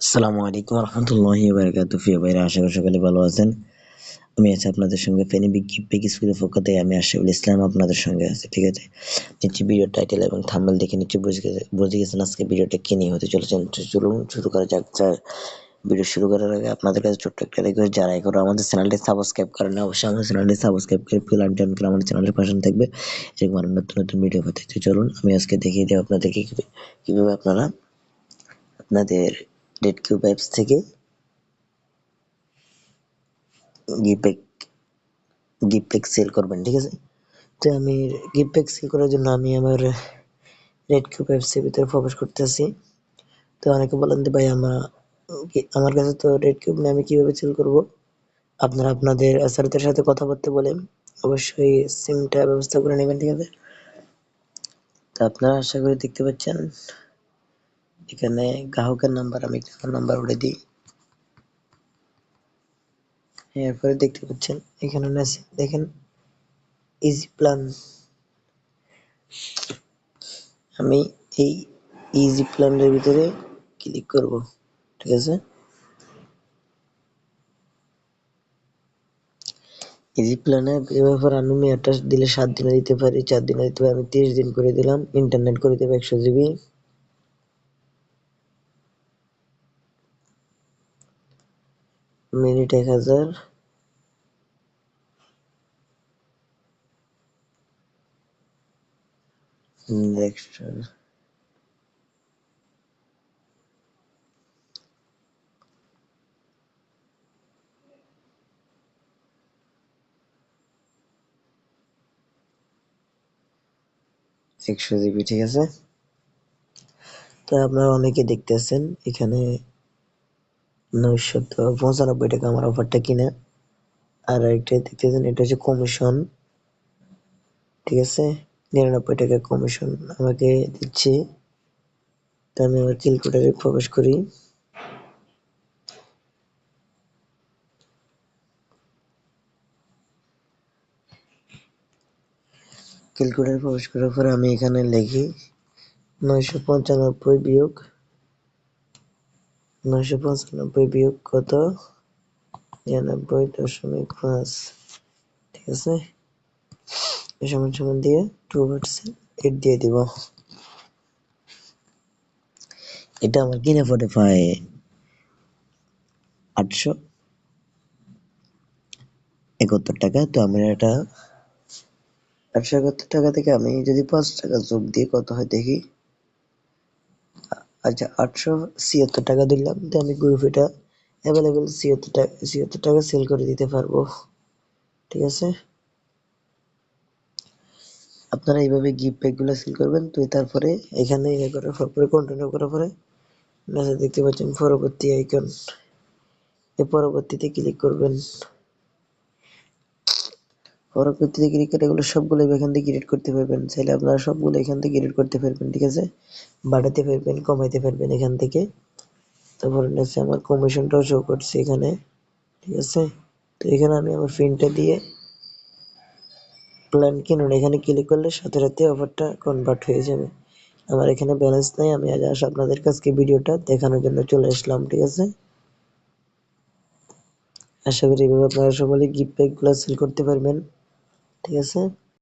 আসসালামু আলাইকুম রহমতুল্লাহি বারাকাতুহু। প্রিয় ভাইরা, আশা করি সকলে ভালো আছেন। আমি আছি আপনাদের সঙ্গে ফেনী বিগ স্কুলের পক্ষ থেকে। আমি আশিফুল ইসলাম আপনাদের সঙ্গে আছি। ঠিক আছে, নিশ্চয়ই ভিডিও টাইটেল এবং থাম্বনেল দেখে নিশ্চয়ই বুঝে গেছেন আজকে ভিডিওটা কি নিয়ে হতে চলেছে। চলুন শুরু করা যাক। ভিডিও শুরু করার আগে আপনাদের কাছে ছোট্ট একটা রিকোয়েস্ট, যারা এখনো আমাদের চ্যানেলটি সাবস্ক্রাইব করেন না, অবশ্যই আমাদের চ্যানেলটি সাবস্ক্রাইব করে বেল আইকন করে আমাদের চ্যানেলের পাশে থাকবে এরকম আরো নতুন নতুন ভিডিও পেতে। চলুন আমি আজকে দেখিয়ে দিই আপনাদেরকে কিভাবে আপনারা আপনাদের রেড কিউব অ্যাপস থেকে গিফট প্যাক সেল করবেন। ঠিক আছে, তো আমি গিফট প্যাক সেল করার জন্য আমি আমার রেড কিউব অ্যাপস এর ভিতরে প্রবেশ করতেছি। তো অনেকে বলেন যে ভাই আমার কাছে তো রেড কিউব নেই, আমি কিভাবে সেল করব? আপনারা আপনাদের স্যারদের সাথে কথা বলতে বলেন, অবশ্যই সিমটা ব্যবস্থা করে নেবেন। ঠিক আছে, তো আপনারা আশা করি দেখতে পাচ্ছেন এখানে গ্রাহকের নাম্বার, আমি গ্রাহকের নাম্বার উঠে দিই। এরপরে দেখতে পাচ্ছেন এখানে দেখেন ইজি প্ল্যান। আমি এই ইজি প্ল্যানের ভিতরে ক্লিক করব। ঠিক আছে, ইজি প্ল্যানের ব্যাপারে আমি মেয়াদটা দিলে 7 দিনে দিতে পারি, 4 দিনে দিতে পারি, আমি 30 দিন করে দিলাম। ইন্টারনেট করে দেবো 100 জিবি। মিনিট 1000। Next 100 GB. ঠিক আছে, তো আপনারা অনেকে দেখতেছেন এখানে 995 টাকা আমার অফারটা কিনা। আর একটা দেখতেছেন, এটা হচ্ছে কমিশন। ঠিক আছে, 99 টাকা কমিশন আমাকে দিচ্ছে। তো আমি আমার ক্যালকুলেটরে প্রবেশ করি। ক্যালকুলেটরে প্রবেশ করার পরে আমি এখানে লিখি 995 বিয়োগ 995 বিয়োগ কত, 99.5। ঠিক আছে, সমান সমান দিয়ে 2% এড দিয়ে দিব। এটা আমার কিনে পড়ে পায় 871 টাকা। তো আমি এটা 871 টাকা থেকে আমি যদি 5 টাকা যোগ দিয়ে কত হয় দেখি। আচ্ছা, 876 টাকা দিলাম। তো আমি গ্রুপ এটা অ্যাভেলেবেল 76 টাকা সেল করে দিতে পারবো। ঠিক আছে, আপনারা এইভাবে গিফট প্যাক গুলো সেল করবেন। তো তারপরে এখানে করার পরে কন্টিনিউ করার পরে মেসেজ দেখতে পাচ্ছেন পরবর্তী আইকন, এই পরবর্তীতে ক্লিক করবেন। পরবর্তীতে ক্লিক করে এগুলো সবগুলো এখান থেকে ক্রিয়েট করতে পারবেন। চাইলে আপনারা সবগুলো এখান থেকে ক্রিয়েট করতে পারবেন। ঠিক আছে, বাড়াতে পারবেন, কমাইতে পারবেন এখান থেকে। তারপরে নেক্সট আমার কমিশনটাও শো করছে এখানে। ঠিক আছে, তো এখানে আমি আমার পিনটা দিয়ে প্ল্যান কিনুন এখানে ক্লিক করলে সাথে সাথে অফারটা কনভার্ট হয়ে যাবে। আমার এখানে ব্যালেন্স নাই, আমি আজ আপনাদের কাছে ভিডিওটা দেখানোর জন্য চলে আসলাম। ঠিক আছে, আশা করি এভাবে আপনারা সকলে গিফট প্যাক গুলো সেল করতে পারবেন। ঠিক আছে।